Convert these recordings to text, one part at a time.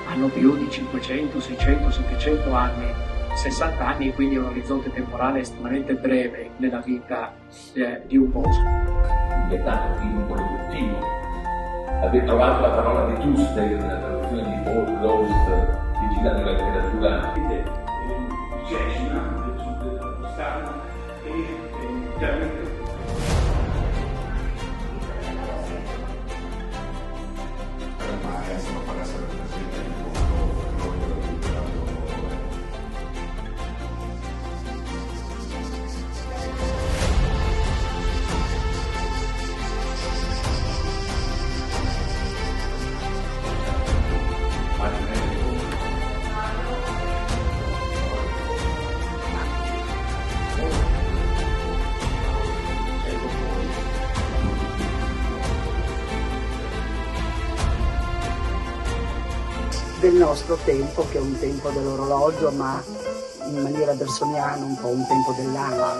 hanno più di 500, 600, 700 anni, 60 anni, quindi un orizzonte temporale estremamente breve nella vita di un bosco. Diventato più produttivo. Avete trovato la parola vetusta nella traduzione di Paul Lost, che gira nella letteratura. Cecina del sud della Toscana e chiaramente del nostro tempo, che è un tempo dell'orologio, ma in maniera bersoniana un po' un tempo dell'anima.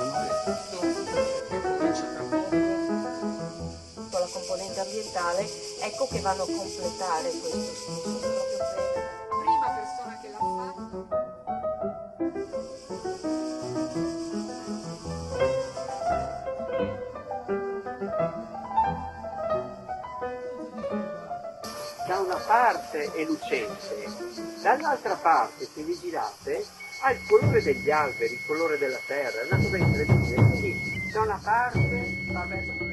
Con la componente ambientale, ecco che vanno a completare questo discorso proprio per la prima persona che l'ha fatto. Da una parte è lucente, dall'altra parte, se vi girate, ha il colore degli alberi, il colore della terra, è una cosa incredibile. Quindi da una parte va verso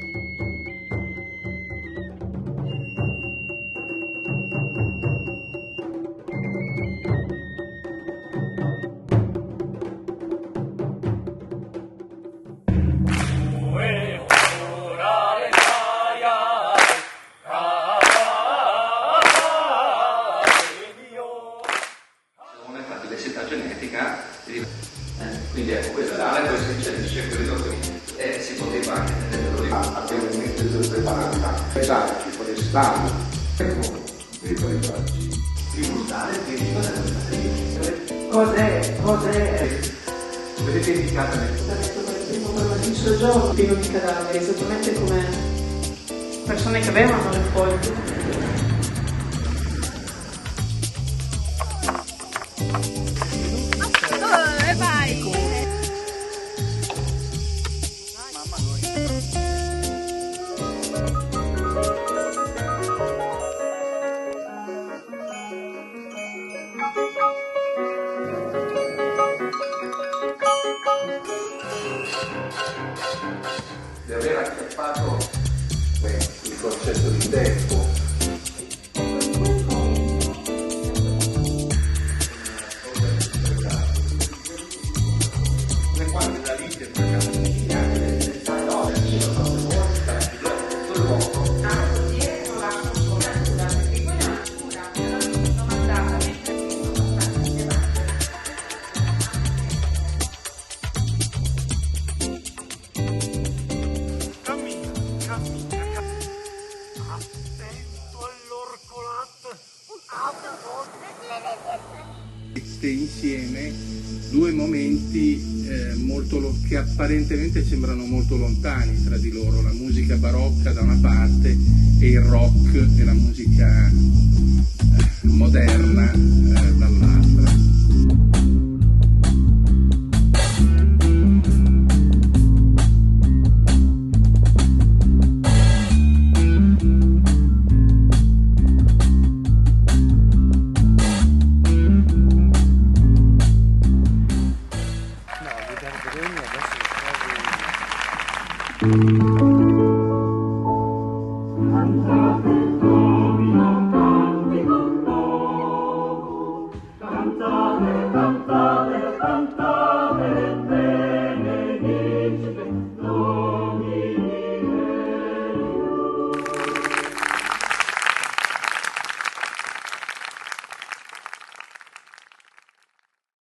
genetica, quindi ecco, questa è poi si inserisce quello che si poteva anche tenerlo lì. abbiamo in mente due preparata, esatto, forestali, Tributare deriva da questa legge. Cos'è? Vedete indicata nel stesso gioco pieno di cadaveri, esattamente come persone che avevano le foglie. Di aver acchiappato il concetto di tempo. Insieme due momenti che apparentemente sembrano molto lontani tra di loro, la musica barocca da una parte e il rock e la musica moderna dall'altra. adesso